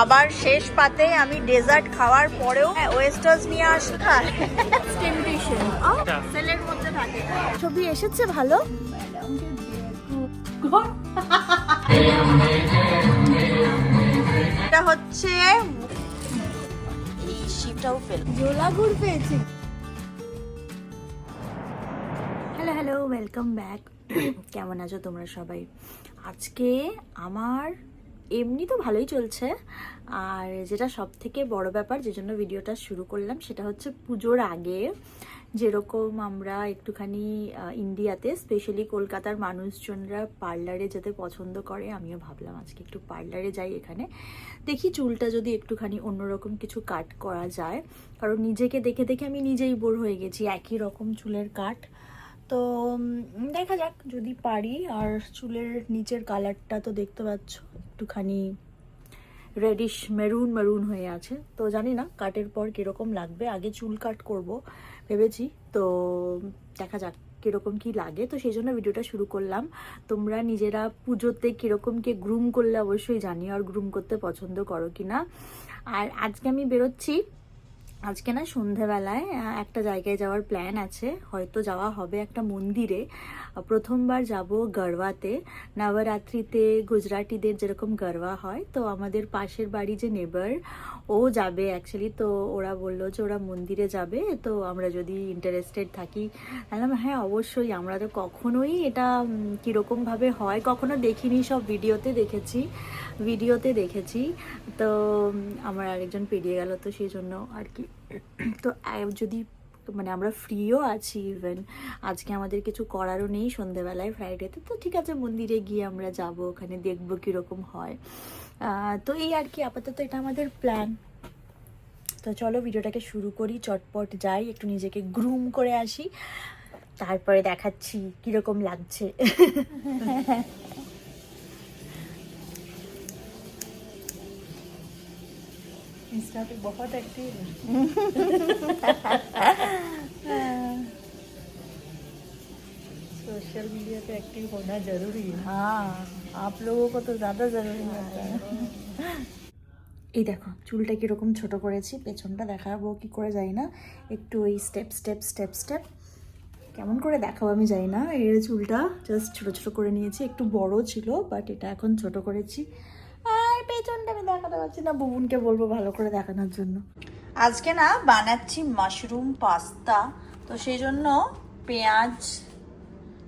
আবার শেষ পাতে আমি ডেজার্ট খাওয়ার পরেও ওয়েস্টার্স নিয়ে আসা টেম্পটেশন সেলের মধ্যে থাকে। ছবি এসেছে ভালো। এটা হচ্ছে এই শিপটাও ফেল জোলাগুড় পেয়েছি। Hello hello, welcome back. কেমন আছো তোমরা সবাই? আজকে আমার এমনি তো ভালোই চলছে, আর যেটা সব থেকে বড় ব্যাপার যে জন্য ভিডিওটা শুরু করলাম সেটা হচ্ছে পুজোর আগে যেরকম আমরা একটুখানি ইন্ডিয়াতে স্পেশালি কলকাতার মানুষজনরা পার্লারে যেতে পছন্দ করে, আমিও ভাবলাম আজকে একটু পার্লারে যাই, এখানে দেখি চুলটা যদি একটুখানি অন্যরকম কিছু কাট করা যায়, কারণ নিজেকে দেখে দেখে আমি নিজেই বোর হয়ে গেছি একই রকম চুলের কাট। তো দেখা যাক যদি পারি। আর চুলের নিচের কালারটা তো দেখতে পাচ্ছ একটুখানি রেডিশ মেরুন মেরুন হয়ে আছে, তো জানি না কাটের পর কীরকম লাগবে। আগে চুল কাট করব ভেবেছি, তো দেখা যাক কীরকম কি লাগে। তো সেই জন্য ভিডিওটা শুরু করলাম। তোমরা নিজেরা পুজোতে কীরকম কে গ্রুম করলে অবশ্যই জানিও, আর গ্রুম করতে পছন্দ করো কি না। আর আজকে আমি বেরোচ্ছি, আজকে না সন্ধেবেলায় একটা জায়গায় যাওয়ার প্ল্যান আছে, হয়তো যাওয়া হবে একটা মন্দিরে। প্রথমবার যাব গরবাতে। নবরাত্রিতে গুজরাটিদের যেরকম গরবা হয়, তো আমাদের পাশের বাড়ি যে নেবার ও যাবে অ্যাকচুয়ালি, তো ওরা বললো যে ওরা মন্দিরে যাবে, তো আমরা যদি ইন্টারেস্টেড থাকি। বললাম হ্যাঁ অবশ্যই, আমরা তো কখনোই এটা কীরকমভাবে হয় কখনো দেখিনি, সব ভিডিওতে দেখেছি। তো আমার আরেকজন পেরিয়ে গেল, তো সেই জন্য আর কি। তো যদি মানে আমরা ফ্রিও আছি, ইভেন আজকে আমাদের কিছু করারও নেই সন্ধেবেলায় ফ্রাইডেতে, তো ঠিক আছে মন্দিরে গিয়ে আমরা যাব, ওখানে দেখবো কীরকম হয়। তো এই আর কি, আপাতত এটা আমাদের প্ল্যান। তো চলো ভিডিওটাকে শুরু করি, চটপট যাই, একটু নিজেকে গ্রুম করে আসি, তারপরে দেখাচ্ছি কীরকম লাগছে। इंस्टा पे बहुत एक्टिव है। सोशल मीडिया पे एक्टिव होना जरूरी है। हाँ, आप लोगों को तो ज़्यादा ज़रूरी होता है। এই দেখো চুলটা কীরকম ছোট করেছি, পেছনটা দেখাবো কি করে যাই না, একটু ওই স্টেপ কেমন করে দেখাবো আমি যাই না। এর চুলটা জাস্ট ছোট ছোট করে নিয়েছি, একটু বড় ছিল বাট এটা এখন ছোট করেছি। আর পেছনটা আমি দেখাতে পারছি না, বুবুনকে বলবো ভালো করে দেখানোর জন্য। আজকে না বানাচ্ছি মাশরুম পাস্তা, তো সেই জন্য পেঁয়াজ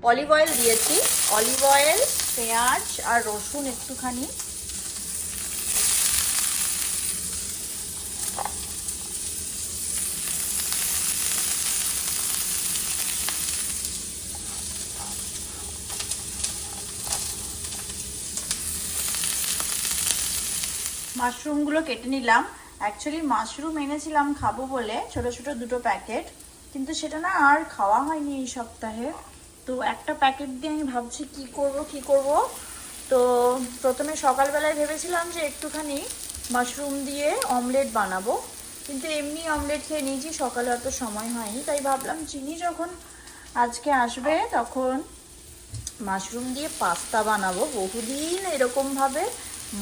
অলিভ অয়েল দিয়েছি, অলিভ অয়েল পেঁয়াজ আর রসুন একটুখানি, মাশরুমগুলো কেটে নিলাম। অ্যাকচুয়ালি মাশরুম এনেছিলাম খাবো বলে ছোট ছোট 2টো প্যাকেট, কিন্তু সেটা না আর খাওয়া হয়নি এই সপ্তাহে। তো একটা প্যাকেট দিয়ে আমি ভাবছি কি করব। তো প্রথমে সকালবেলায় ভেবেছিলাম যে একটুখানি মাশরুম দিয়ে অমলেট বানাবো, কিন্তু এমনি অমলেট খেয়ে নিয়েছি, সকালে অত সময় হয়নি, তাই ভাবলাম চিনি যখন আজকে আসবে তখন মাশরুম দিয়ে পাস্তা বানাবো। বহুদিন এরকমভাবে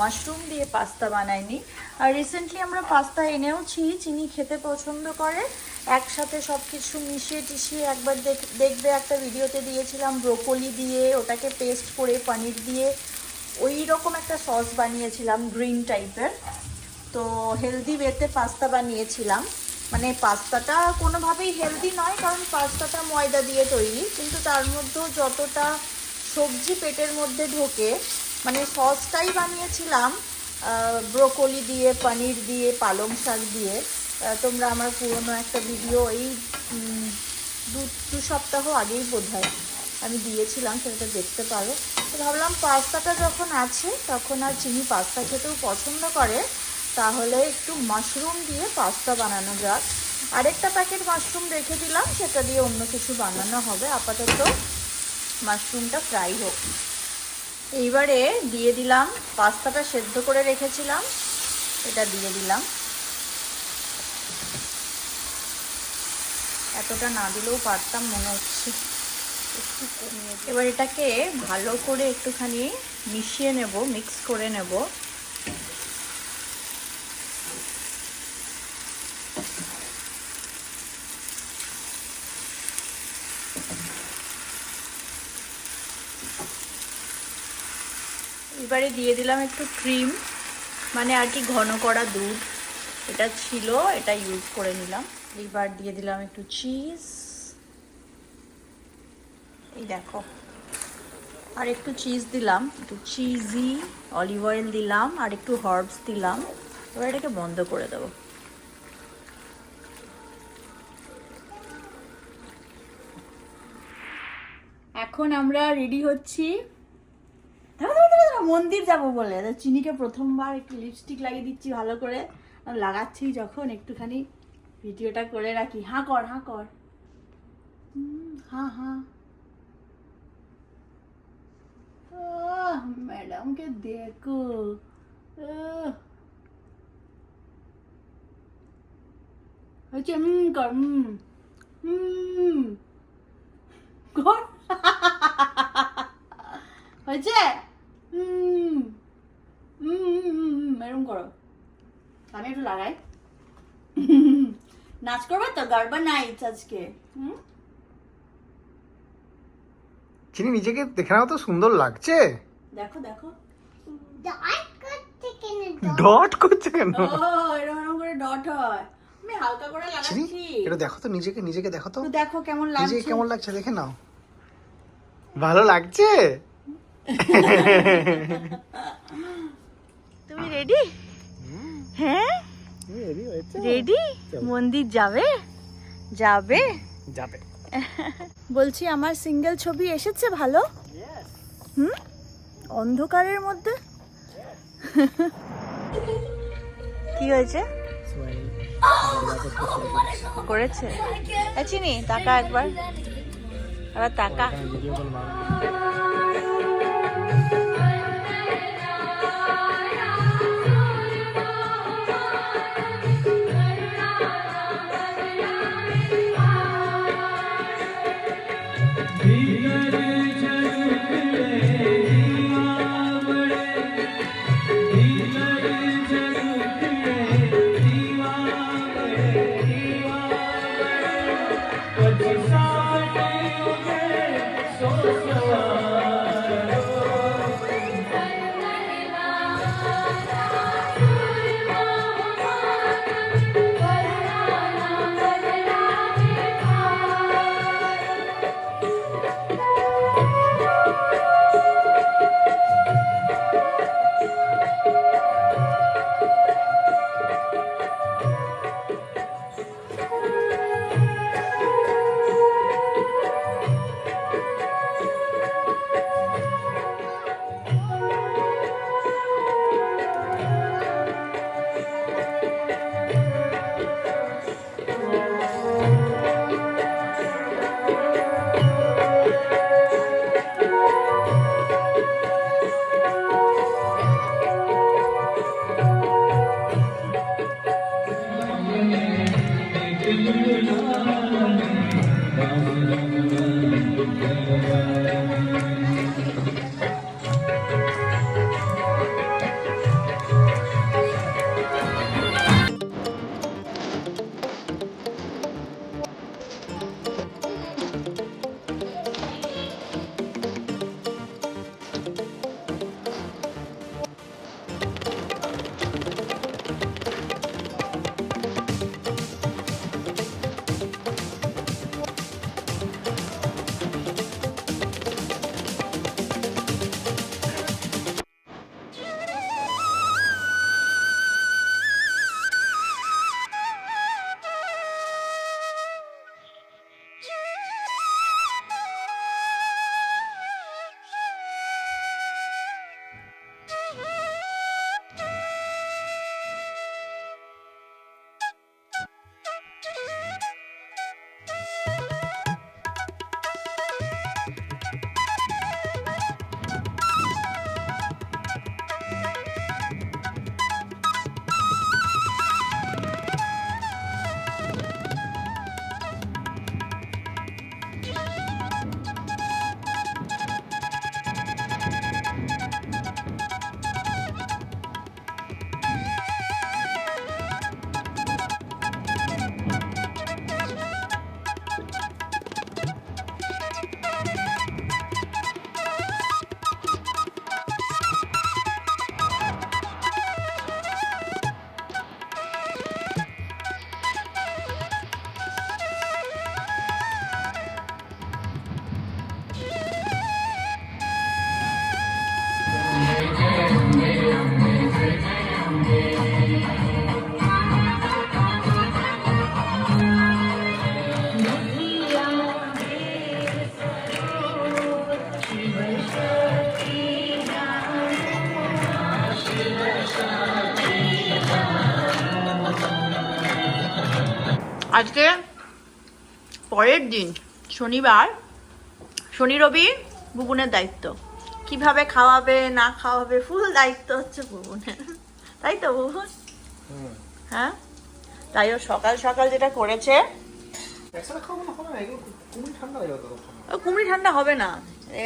মাশরুম দিয়ে পাস্তা বানাইনি। আর রিসেন্টলি আমরা পাস্তা এনেওছি, চিনি খেতে পছন্দ করে, একসাথে সব কিছু মিশিয়ে টিশিয়ে। একবার দেখবে একটা ভিডিওতে দিয়েছিলাম ব্রোকলি দিয়ে ওটাকে পেস্ট করে পনির দিয়ে ওই রকম একটা সস বানিয়েছিলাম গ্রিন টাইপের। তো হেলদি ওয়েতে পাস্তা বানিয়েছিলাম, মানে পাস্তাটা কোনোভাবেই হেলদি নয় কারণ পাস্তাটা ময়দা দিয়ে তৈরি, কিন্তু তার মধ্যেও যতটা সবজি পেটের মধ্যে ঢোকে, মানে সসটাই বানিয়েছিলাম ব্রোকলি দিয়ে, পনির দিয়ে, পালং শাক দিয়ে। তোমরা আমার পুরনো একটা ভিডিও এই দু সপ্তাহ আগেই বোধহয় আমি দিয়েছিলাম, সেটা দেখতে পারো। তো ভাবলাম পাস্তাটা যখন আছে তখন আর চিনি পাস্তা খেতেও পছন্দ করে, তাহলে একটু মাশরুম দিয়ে পাস্তা বানানো যাক। আরেকটা প্যাকেট মাশরুম রেখে দিলাম, সেটা দিয়ে অন্য কিছু বানানো হবে। আপাতত মাশরুমটা ফ্রাই হোক। এইবারে দিয়ে দিলাম পাস্তাটা সেদ্ধ করে রেখেছিলাম, এটা দিয়ে দিলাম। এতটা না দিলেও পারতাম মনে হচ্ছে, একটু কমিয়ে। এবার এটাকে ভালো করে একটুখানি মিশিয়ে নেব, মিক্স করে নেব। এইবারে দিয়ে দিলাম একটু ক্রিম, মানে আর কি ঘন করা দুধ, এটা ছিল, এটা ইউজ করে নিলাম। এবার দিয়ে দিলাম একটু চিজ, এই দেখো, আর একটু চিজ দিলাম, একটু চিজি অলিভ অয়েল দিলাম, আর একটু হার্বস দিলাম। এবার এটাকে বন্ধ করে দেবো। এখন আমরা রেডি হচ্ছি, মন্দির যাব বলে। চিনিকে প্রথমবার একটু লিপস্টিক লাগিয়ে দিচ্ছি ভালো করে, লাগাচ্ছি যখন একটুখানি ভিডিওটা করে রাখি। হাঁ কর, হাঁ কর, হ্যাঁ হ্যাঁ। ম্যাডামকে দেখো, হচ্ছে কর, কর, হয়েছে, এরকম করো। আমি একটু লাগাই। নাচ করবে তো, গারবা নাইট আজকে। চিনি নিজেকে দেখে নাও তো, সুন্দর লাগছে। দেখো দেখো, ডট করছে কেন? ও এরকম করে ডট হয়। আমি হালকা করে চিনি লাগাচ্ছি। এটা দেখো তো, নিজেকে দেখো তো, তো দেখো কেমন নিজেকে লাগছে। কেমন লাগছে দেখে নাও। ভালো লাগছে? তুমি রেডি? হ্যাঁ রেডি। মন্দির যাবে? যাবে যাবে। বলছি, আমার সিঙ্গেল ছবি এসেছে ভালো? অন্ধকারের মধ্যে কি হয়েছে? করেছে। চিনি তাকা একবার, আবার তাকা। আজকে পরের দিন শনিবার, শনি রবি বুবুনের দায়িত্ব। কিভাবে খাওয়াবে না খাওয়াবে ফুল দায়িত্ব হচ্ছে বুবুনের, তাই তো বুবুন? হ্যাঁ, তাই ও সকাল সকাল যেটা করেছে। কুমড়ি ঠান্ডা হবে না,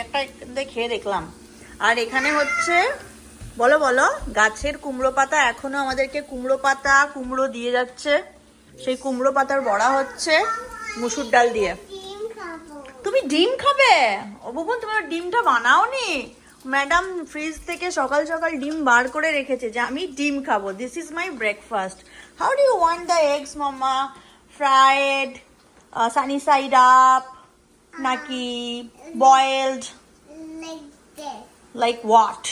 একটা খেয়ে দেখলাম। আর এখানে হচ্ছে বলো বলো, গাছের কুমড়ো পাতা, এখনো আমাদেরকে কুমড়ো পাতা কুমড়ো দিয়ে যাচ্ছে। সেই কুমড়ো পাতার বড়া হচ্ছে মুসুর ডাল দিয়ে। তুমি ডিম খাবে? ও বুবুন, তোমার ডিমটা বানাওনি? ম্যাডাম ফ্রিজ থেকে সকাল সকাল ডিম বার করে রেখেছে যে আমি ডিম খাবো, this is my breakfast. How do you want the eggs mamma? Fried, sunny side up, নাকি boiled? Like this. Like what?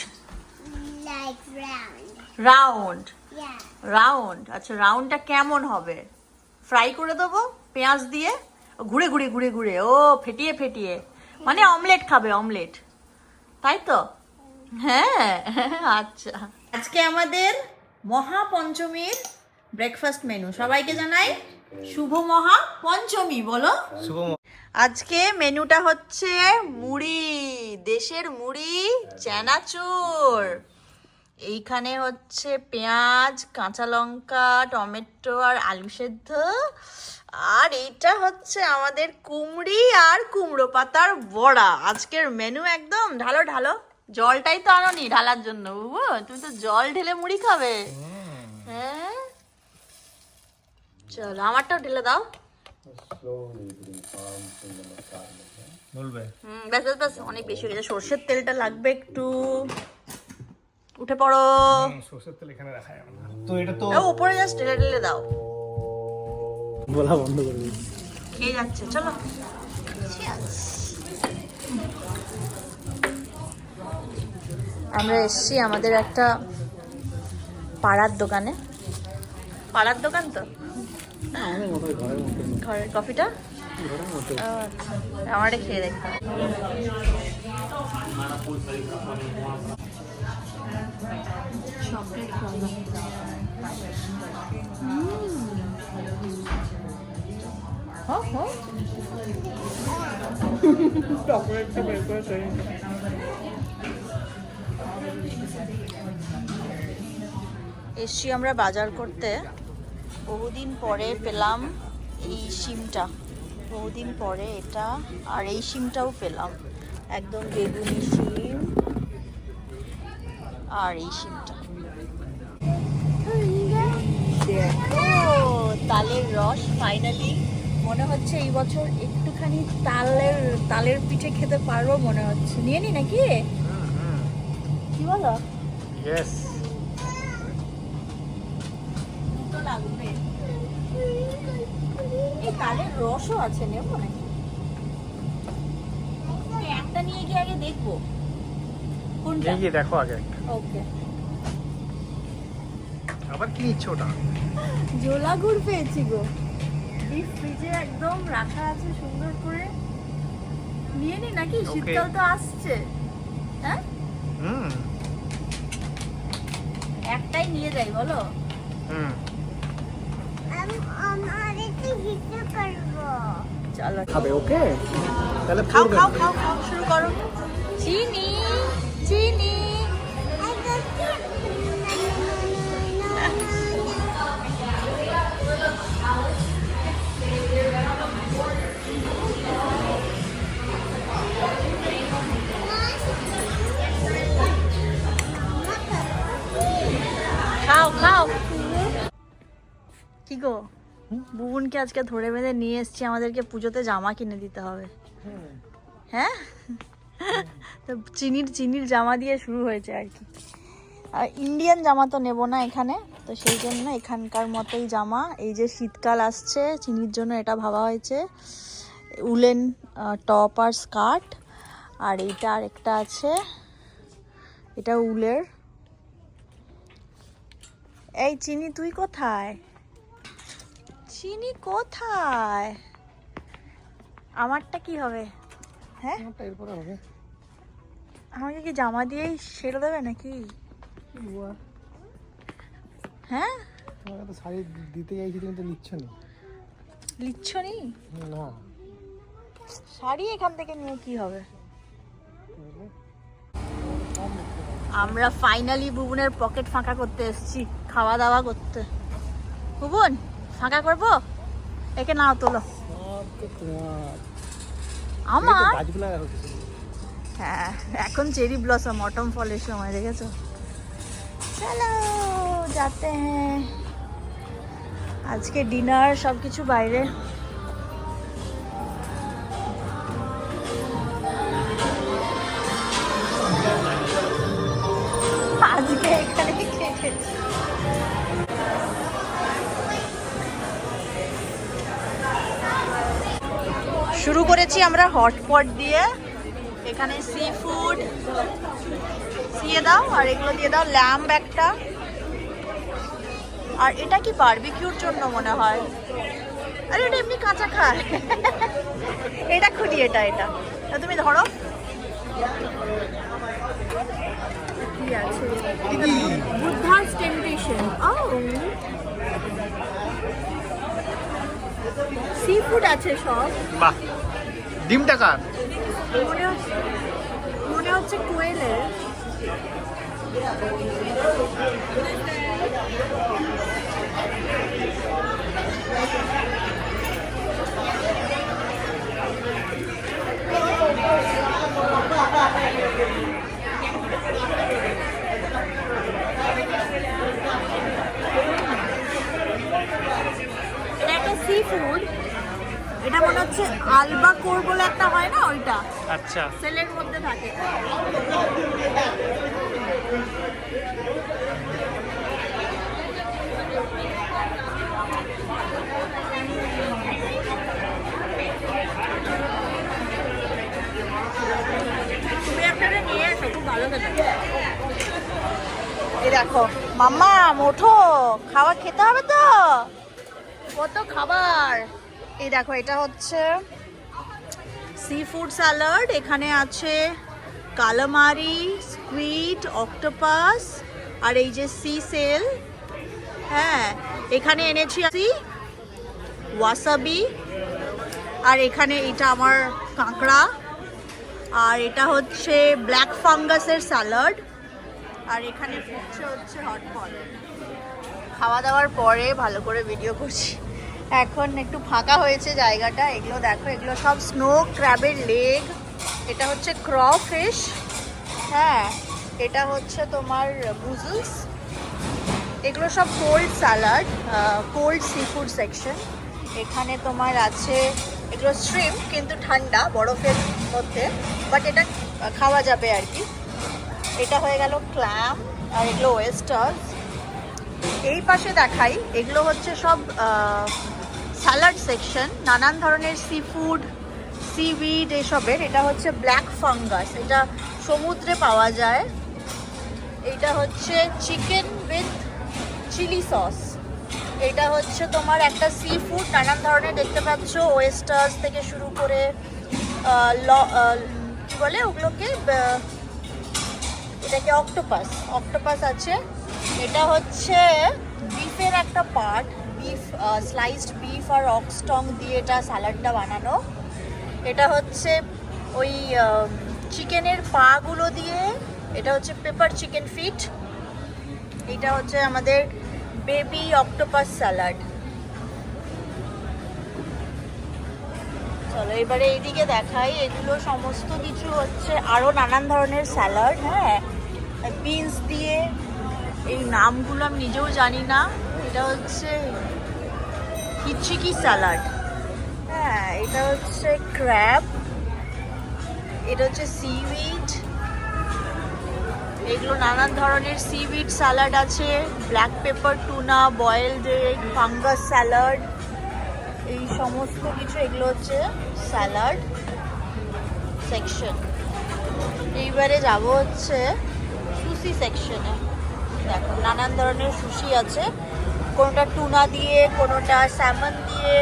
Like round. Round? Yeah. Round, আচ্ছা রাউন্ডটা কেমন হবে? ফ্রাই করে দেবো পেঁয়াজ দিয়ে, ঘুরে ঘুরে ঘুরে ঘুরে, ও ফেটিয়ে ফেটিয়ে, মানে অমলেট খাবে, অমলেট, তাই তো? হ্যাঁ, আচ্ছা। আজকে আমাদের মহাপঞ্চমীর ব্রেকফাস্ট মেনু, সবাইকে জানাই শুভ মহাপঞ্চমী। বলো শুভ। আজকে মেনুটা হচ্ছে মুড়ি, দেশের মুড়ি, চানাচুর। এইখানে হচ্ছে পেঁয়াজ, কাঁচা লঙ্কা, টমেটো আর আলু সেদ্ধ। আর এইটা হচ্ছে আমাদের কুমড়ি আর কুমড়ো পাতার বড়া। আজকের মেনু একদম ঢালো ঢালো। জলটাই তো আনোনি ঢালার জন্য বুবু, তুমি তো জল ঢেলে মুড়ি খাবে। হ্যাঁ, চলো আমারটাও ঢেলে দাও। বলবে ব্যাস ব্যাস ব্যাস, অনেক বেশি হয়ে গেছে। সর্ষের তেলটা লাগবে একটু। উঠে পড়ো। সরষের তেল এখানে রাখা যাবে না তো, এটা তো উপরে জাস্ট ঢেলে ঢেলে দাও। বলা বন্ধ করে দিই। খেয়ে যাচ্ছে, চলো। আমরা এসছি আমাদের একটা পাড়ার দোকানে। পাড়ার দোকান তো, আমাদের মতো ঘরের মতো, ঘরের কফিটা ঘরের মতো। আমার খেয়ে দেখতাম। এসছি আমরা বাজার করতে। বহুদিন পরে পেলাম এই শিমটা, বহুদিন পরে এটা। আর এই শিমটাও পেলাম, একদম বেগুনি শিম। আর এই শিমটা দেখো, তালের রস। ফাইনালি মনে হচ্ছে এই বছর একটুখানি তালের পিঠে খেতে পারবো মনে হচ্ছে। নিয়ে নি নাকি, কি বলো? ইয়েস, দুটো লাগবে। এই তালের রসও আছে, নেবো নাকি? একটা নিয়ে গিয়ে আগে দেখবো কোনটা। গিয়ে দেখো আগে। ওকে। আবার কি নিচ্ছ ওটা? জোলা গুড় পেয়েছি গো, ডিপ ফ্রিজে একদম রাখা আছে সুন্দর করে। নিয়ে নি নাকি? শীতকাল তো আসছে। হ্যাঁ, একটাই নিয়ে যাই বলো? আমার একটু দিতে পারবো। চলো খাবে, ওকে তাহলে খাও পড়বে। খাও খাও খাও, শুরু করো। চিনি চিনি। খাও খাও। কি গো, বুবুনকে আজকে ধরে বেঁধে নিয়ে এসেছি, আমাদেরকে পুজোতে জামা কিনে দিতে হবে। হ্যাঁ, তো চিনির জামা দিয়ে শুরু হয়েছে আর কি। আর ইন্ডিয়ান জামা তো নেব না এখানে, তো সেই জন্য এখানকার মতোই জামা। এই যে শীতকাল আসছে, চিনির জন্য এটা ভাবা হয়েছে, উলেন টপ আর স্কার্ট। আর এইটা আরেকটা আছে, এটা উলের। এই চিনি তুই কোথায়? চিনি কোথায়? আমারটা কি হবে? হ্যাঁ, এরপরে হবে। আমাকে কি জামা দিয়েই সেরে দেবে নাকি? হ্যাঁ, তোমাকে তো শাড়ি দিতে চাইছি, তুমি তো নিচ্ছ না। লিচ্ছ নি? না শাড়ি এখান থেকে নিয়ে কি হবে? আমরা ফাইনালি বুবনের পকেট ফাঁকা করতে এসেছি খাওয়া দাওয়া করতে। বুবন ফাঁকা করবো? একে নাও তোলো। আমার হ্যাঁ এখন চেরি ব্লসম অটম ফলের সময়, দেখেছো? চলো যাতে হ্যাঁ আজকে ডিনার সবকিছু বাইরে। আজকে এখানে খেয়েছি। শুরু করেছি আমরা হটপট দিয়ে। এখানে সি ফুড দিয়ে দাও আর এগুলো দিয়ে দাও, ল্যাম্ব একটা, আর এটা কি বারবিকিউর জন্য মনে হয়। আরে এটা এমনি কাঁচা খায়। এটা খুলি, এটা এটা তুমি ধরো কি আছে। বুদ্ধাস টেম্পটেশন। সি ফুড আছে সব। বাহ, ডিমটা কার? মনে হচ্ছে কোয়েলের। এটা একটা সি ফুড। এটা মনে হচ্ছে আলবাকোর বলে একটা হয় না, ওইটা আচ্ছা সেলের মধ্যে থাকে। তুমি একটা নিয়ে এসো, খুব ভালো খেতে। এই দেখো মাম্মা ওঠো, খাবার খেতে হবে তো, কত খাবার। এই দেখো এটা হচ্ছে সি ফুড স্যালাড। এখানে আছে কালামারি, স্কুইড, অক্টোপাস আর এই যে সি সেল। হ্যাঁ এখানে এনেছি ওয়াসাবি, আর এখানে এটা আমার কাঁকড়া, আর এটা হচ্ছে ব্ল্যাক ফাঙ্গাসের স্যালাড, আর এখানে হচ্ছে হটপট। খাওয়া দাওয়ার পরে ভালো করে ভিডিও করছি। এখন একটু ফাঁকা হয়েছে জায়গাটা। এগুলো দেখো, এগুলো সব স্নো ক্র্যাবের লেগ। এটা হচ্ছে ক্র ফিশ। হ্যাঁ এটা হচ্ছে তোমার মুজলস। এগুলো সব cold salad, cold sea food section. এখানে তোমার আছে এগুলো শ্রিম্প, কিন্তু ঠান্ডা বরফের মধ্যে, বাট এটা খাওয়া যাবে আর কি। এটা হয়ে গেল ক্ল্যাম, আর এগুলো ওয়েস্টার্স। এই পাশে দেখাই, এগুলো হচ্ছে সব স্যালাড সেকশন, নানান ধরনের সি ফুড, সিউইড এসবের। এটা হচ্ছে ব্ল্যাক ফাঙ্গাস, এটা সমুদ্রে পাওয়া যায়। এটা হচ্ছে চিকেন উইথ চিলি সস। এটা হচ্ছে তোমার একটা সি ফুড, নানান ধরনের দেখতে পাচ্ছ, ওয়েস্টার্স থেকে শুরু করে কি বলে ওগুলোকে, এটাকে অক্টোপাস, অক্টোপাস আছে। এটা হচ্ছে বিফের একটা পার্ট, বিফ স্লাইসড বিফ আর অক্সটং দিয়ে এটা স্যালাডটা বানানো। এটা হচ্ছে ওই চিকেনের পাগুলো দিয়ে, এটা হচ্ছে পেপার চিকেন ফিট। এটা হচ্ছে আমাদের বেবি অক্টোপাস স্যালাড। চলো এবারে এইদিকে দেখাই, এগুলো সমস্ত কিছু হচ্ছে আরও নানান ধরনের স্যালাড। হ্যাঁ বিনস দিয়ে, এই নামগুলো আমি নিজেও জানি না। এটা হচ্ছে হিচিকি স্যালাড। হ্যাঁ এটা হচ্ছে ক্র্যাব, এটা হচ্ছে সিউইড। এগুলো নানান ধরনের সিউইড স্যালাড আছে, black pepper tuna, boiled egg, fungus salad, এই সমস্ত কিছু। এগুলো হচ্ছে স্যালাড সেকশন। এইবারে যাব হচ্ছে সুশি সেকশনে। দেখো নানান ধরনের সুশি আছে, কোনোটা টুনা দিয়ে, কোনোটা স্যামন দিয়ে,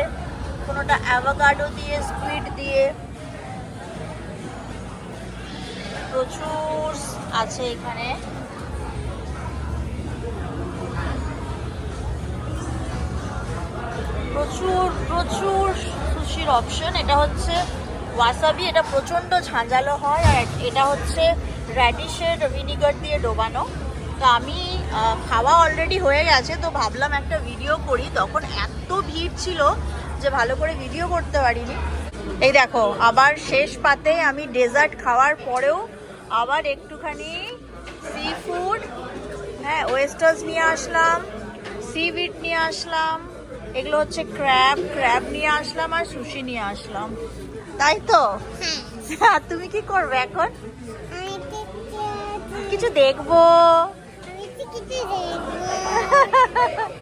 কোনোটা অ্যাভোকাডো দিয়ে, স্কুইড দিয়ে, প্রচুর আছে এখানে। প্রচুর প্রচুর সুশির অপশন। এটা হচ্ছে ওয়াসাবি, এটা প্রচণ্ড ঝাঁঝালো হয়, আর এটা হচ্ছে র্যাডিশের ভিনিগার দিয়ে ডোবানো। তো আমি খাওয়া অলরেডি হয়ে গেছে, তো ভাবলাম একটা ভিডিও করি। তখন এত ভিড় ছিল যে ভালো করে ভিডিও করতে পারিনি। এই দেখো আবার শেষ পাতে আমি ডেজার্ট খাওয়ার পরেও আবার একটুখানি সি ফুড, হ্যাঁ, ওয়েস্টার্স নিয়ে আসলাম, সিউইড নিয়ে আসলাম, এগুলো হচ্ছে ক্র্যাব নিয়ে আসলাম, আর সুশি নিয়ে আসলাম, তাই তো? হ্যাঁ, তুমি কি করবে এখন? আমি কিছু দেখবো। কিছু দেখবো।